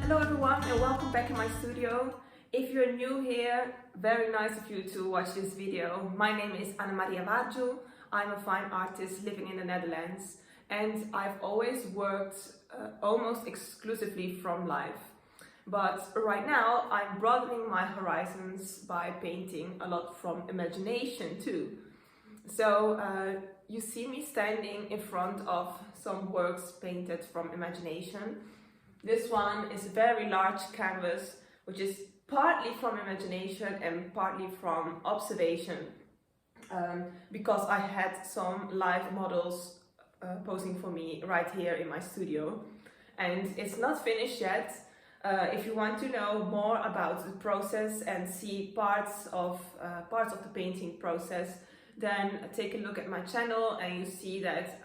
Hello everyone and welcome back in my studio. If you're new here, very nice of you to watch this video. My name is Anna Maria Varju. I'm a fine artist living in the Netherlands and I've always worked almost exclusively from life. But right now I'm broadening my horizons by painting a lot from imagination too. So you see me standing in front of some works painted from imagination. This one is a very large canvas, which is partly from imagination and partly from observation, because I had some live models posing for me right here in my studio. And it's not finished yet. If you want to know more about the process and see parts of the painting process, then take a look at my channel and you see that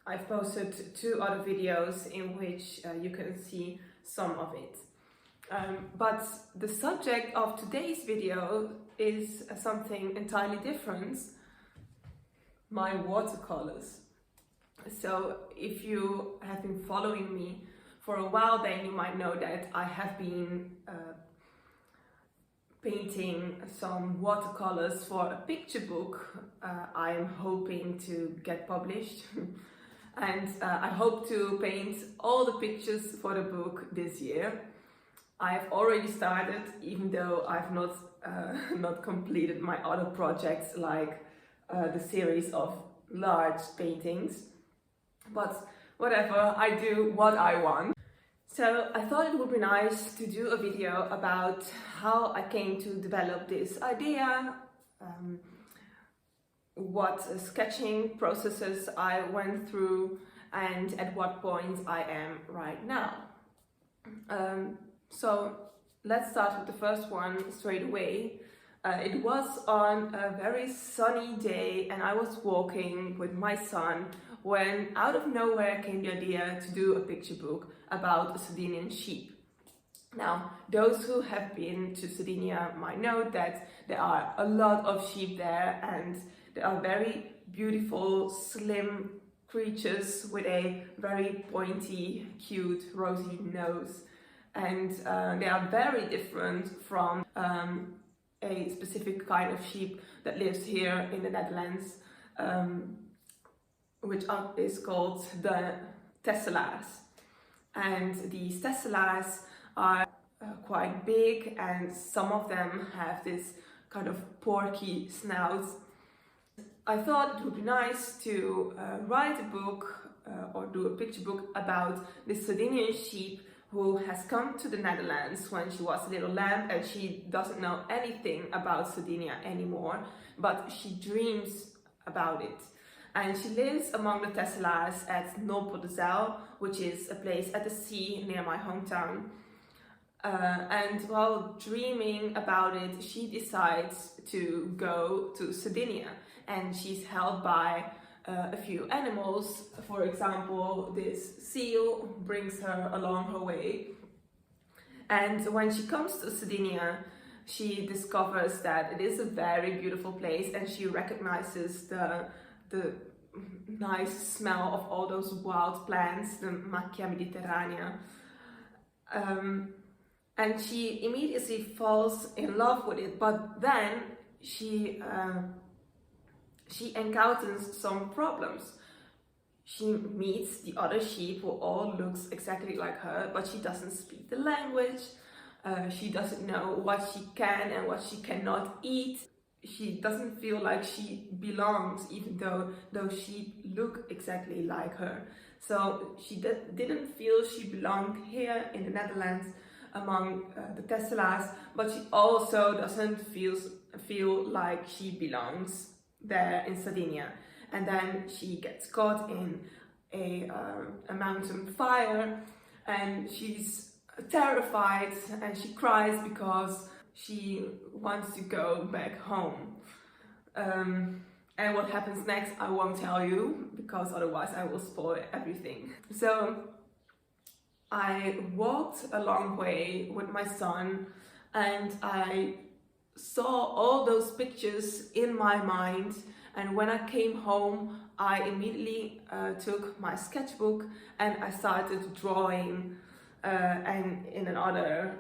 I've posted 2 other videos in which you can see some of it. But the subject of today's video is something entirely different: my watercolors. So if you have been following me for a while, then you might know that I have been painting some watercolors for a picture book I'm hoping to get published. And I hope to paint all the pictures for the book this year. I've already started, even though I've not completed my other projects like the series of large paintings. But whatever, I do what I want. So I thought it would be nice to do a video about how I came to develop this idea, what sketching processes I went through, and at what point I am right now. So let's start with the first one straight away. It was on a very sunny day and I was walking with my son when out of nowhere came the idea to do a picture book about a Sardinian sheep. Now, those who have been to Sardinia might know that there are a lot of sheep there, and they are very beautiful, slim creatures with a very pointy, cute, rosy nose. And they are very different from a specific kind of sheep that lives here in the Netherlands, which is called the tesselaars. And these tesselaars are quite big, and some of them have this kind of porky snouts. I thought it would be nice to write a book or do a picture book about this Sardinian sheep who has come to the Netherlands when she was a little lamb, and she doesn't know anything about Sardinia anymore, but she dreams about it. And she lives among the tesselaars at Noppel de Zijl, which is a place at the sea near my hometown. And while dreaming about it, she decides to go to Sardinia, and she's held by a few animals. For example, this seal brings her along her way. And when she comes to Sardinia, she discovers that it is a very beautiful place, and she recognizes the nice smell of all those wild plants, the Macchia mediterranea. And she immediately falls in love with it, but then she encounters some problems. She meets the other sheep who all looks exactly like her, but she doesn't speak the language. She doesn't know what she can and what she cannot eat. She doesn't feel like she belongs, even though those sheep look exactly like her. So she didn't feel she belonged here in the Netherlands among the tesselaars, but she also doesn't feel like she belongs there in Sardinia. And then she gets caught in a mountain fire, and she's terrified and she cries because she wants to go back home. And what happens next I won't tell you, because otherwise I will spoil everything. So I walked a long way with my son, and I saw all those pictures in my mind, and when I came home I immediately took my sketchbook and I started drawing and in another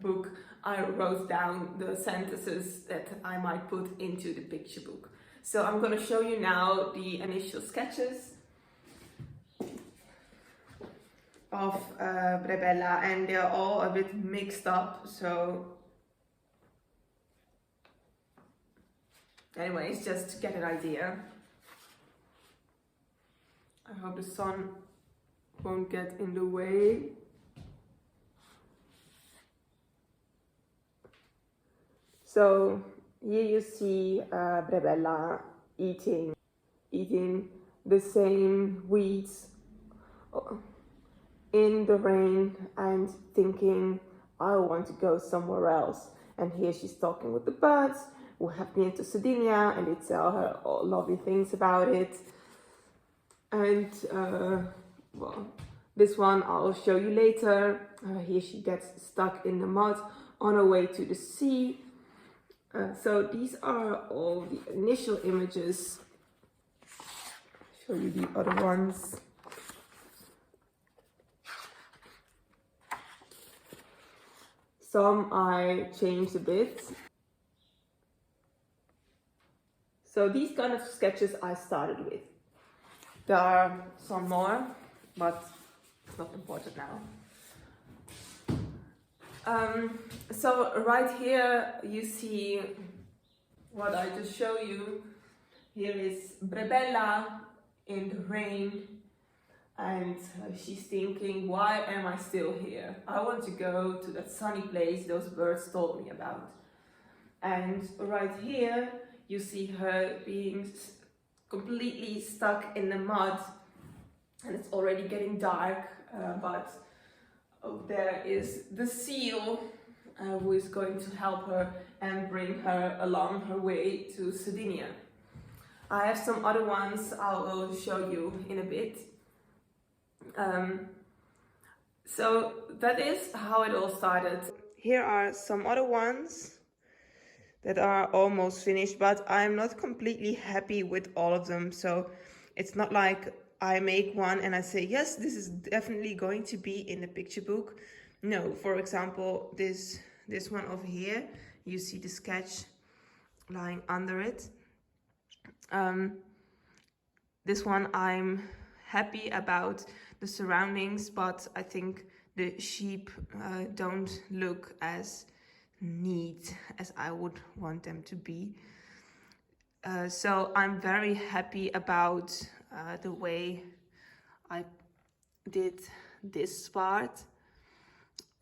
book I wrote down the sentences that I might put into the picture book. So I'm going to show you now the initial sketches of Brebella, and they're all a bit mixed up, so anyways, just to get an idea. I hope the sun won't get in the way. So here you see Brebella eating the same weeds in the rain and thinking, I want to go somewhere else. And here she's talking with the birds who have been to Sardinia, and they tell her all lovely things about it. And well, this one I'll show you later. Here she gets stuck in the mud on her way to the sea. So these are all the initial images. I'll show you the other ones. Some I changed a bit. So these kind of sketches I started with. There are some more, but it's not important now. So right here you see what I just showed you. Here is Brebella in the rain, and she's thinking, why am I still here? I want to go to that sunny place those birds told me about. And right here you see her being completely stuck in the mud, and it's already getting dark, but there is the seal who is going to help her and bring her along her way to Sardinia. I have some other ones I will show you in a bit. So that is how it all started. Here are some other ones that are almost finished, but I'm not completely happy with all of them. So it's not like I make one and I say, yes, this is definitely going to be in the picture book. No, for example, this one over here, you see the sketch lying under it. This one I'm happy about the surroundings, but I think the sheep don't look as neat as I would want them to be. So I'm very happy about the way I did this part.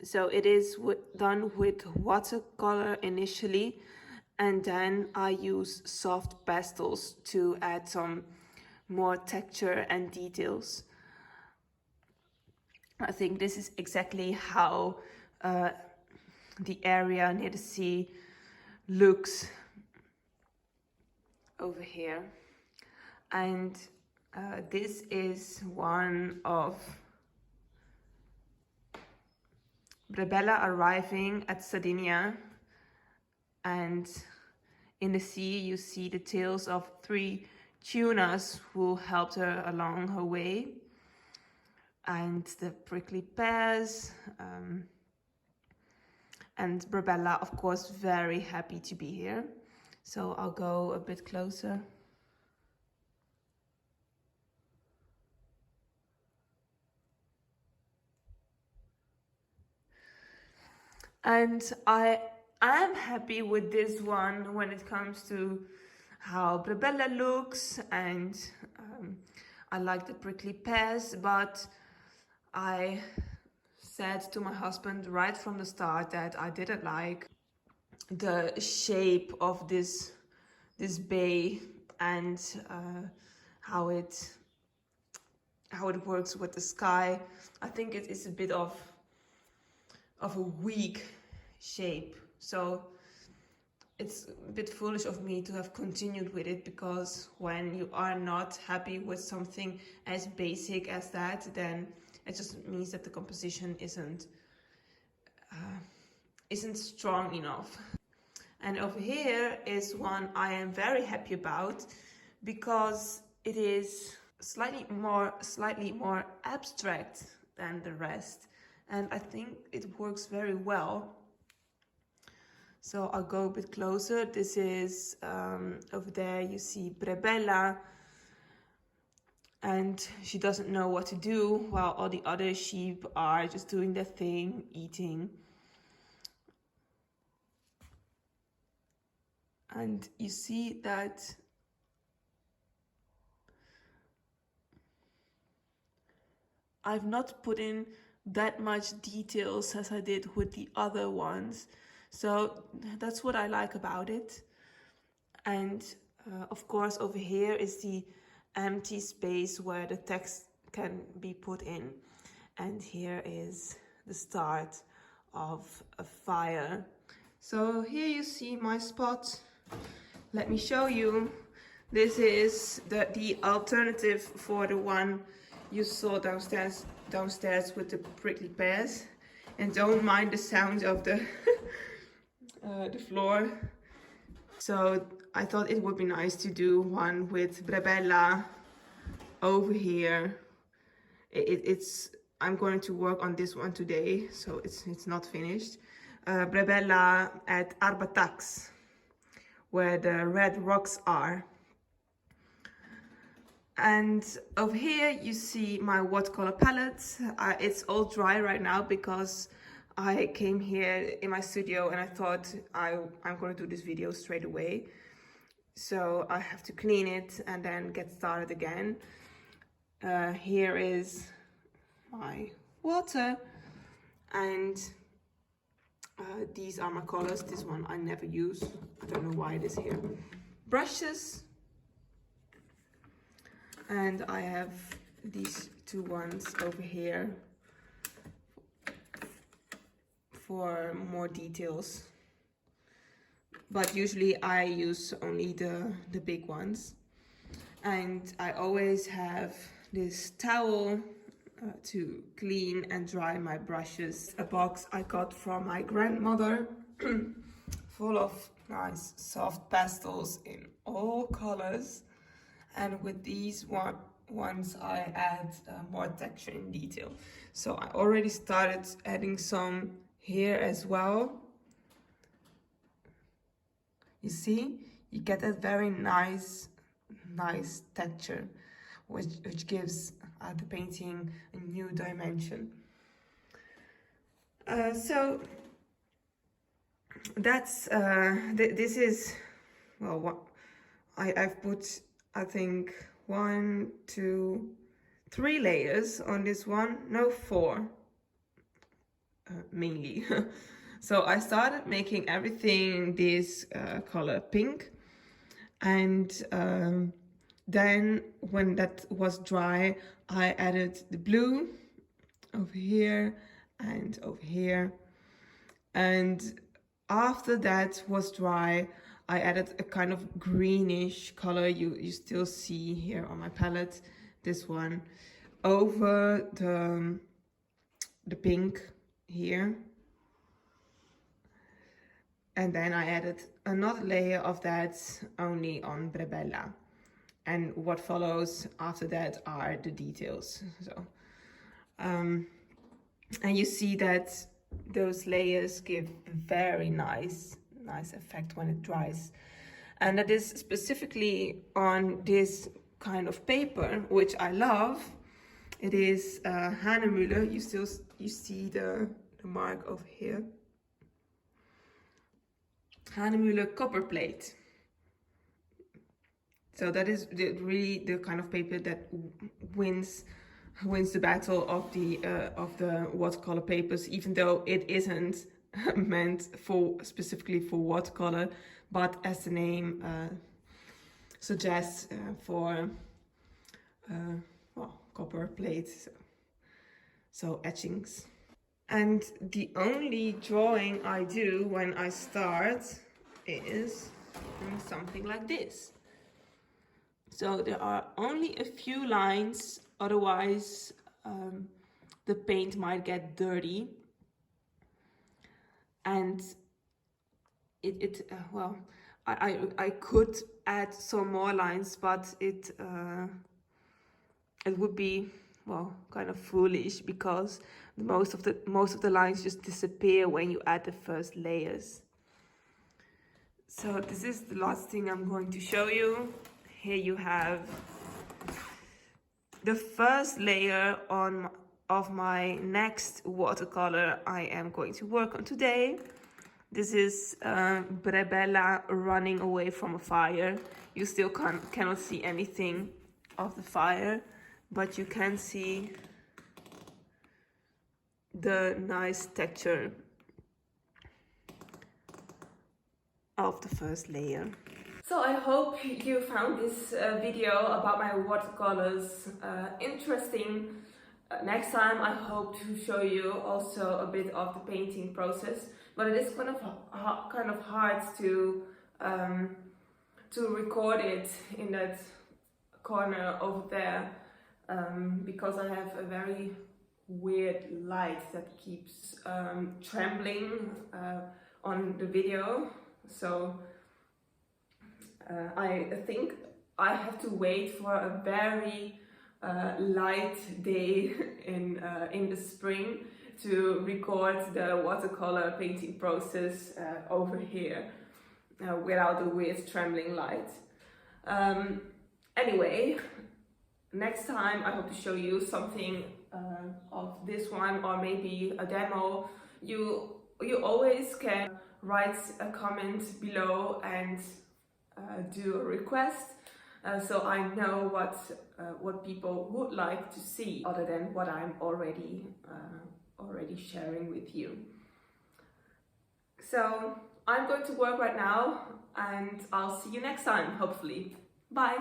So it is done with watercolor initially, and then I use soft pastels to add some more texture and details. I think this is exactly how the area near the sea looks over here. And this is one of Brebella arriving at Sardinia, and in the sea you see the tails of 3 tunas who helped her along her way, and the prickly pears, and Brebella, of course, very happy to be here. So I'll go a bit closer. And I am happy with this one when it comes to how Brebella looks, and I like the prickly pears, but I said to my husband right from the start that I didn't like the shape of this bay and how it works with the sky. I think it is a bit of a weak shape, so it's a bit foolish of me to have continued with it, because when you are not happy with something as basic as that, then it just means that the composition isn't strong enough. And over here is one I am very happy about, because it is slightly more abstract than the rest, and I think it works very well. So I'll go a bit closer. This is over there you see Brebella, and she doesn't know what to do while all the other sheep are just doing their thing, eating. And you see that I've not put in that much details as I did with the other ones. So that's what I like about it. And of course over here is the empty space where the text can be put in. And here is the start of a fire. So here you see my spot. Let me show you. This is the alternative for the one you saw downstairs with the prickly pears. And don't mind the sound of the the floor. So I thought it would be nice to do one with Brebella over here. I'm going to work on this one today, so it's not finished. Brebella at Arbatax, where the red rocks are. And over here you see my watercolor palette. It's all dry right now because I came here in my studio and I thought I'm going to do this video straight away. So I have to clean it and then get started again. Here is my water, and these are my colors. This one I never use. I don't know why it is here. Brushes. And I have these two ones over here for more details. But usually I use only the big ones. And I always have this towel to clean and dry my brushes. A box I got from my grandmother full of nice soft pastels in all colors. And with these ones I add more texture and detail. So I already started adding some here as well. You see, you get a very nice texture, which gives the painting a new dimension. So that's this is, well, what I've put, I think 1, 2, 3 layers on this one. No, 4 mainly. So I started making everything this color pink, and then when that was dry I added the blue over here and over here, and after that was dry I added a kind of greenish color you still see here on my palette, this one, over the pink here. And then I added another layer of that only on Brebella. And what follows after that are the details. So, and you see that those layers give a very nice effect when it dries. And that is specifically on this kind of paper, which I love. It is Hahnemühle. You see the mark over here. Hahnemühle copper plate. So that is really the kind of paper that wins the battle of the watercolor papers, even though it isn't meant specifically for watercolor, but as the name suggests, for well, copper plates, so etchings. And the only drawing I do when I start is something like this. So there are only a few lines, otherwise the paint might get dirty. And well, I could add some more lines, but it would be well, kind of foolish, because most of the lines just disappear when you add the first layers. So this is the last thing I'm going to show you. Here you have the first layer of my next watercolor I am going to work on today. This is Brebella running away from a fire. You still cannot see anything of the fire, but you can see the nice texture of the first layer. So I hope you found this video about my watercolors interesting. Next time I hope to show you also a bit of the painting process, but it is kind of hard to record it in that corner over there, because I have a very weird light that keeps trembling on the video. So I think I have to wait for a very light day in the spring to record the watercolor painting process over here without the weird trembling light. Anyway, next time I hope to show you something of this one, or maybe a demo. You always can write a comment below and do a request, so I know what people would like to see other than what I'm already sharing with you. So I'm going to work right now, and I'll see you next time, hopefully. Bye!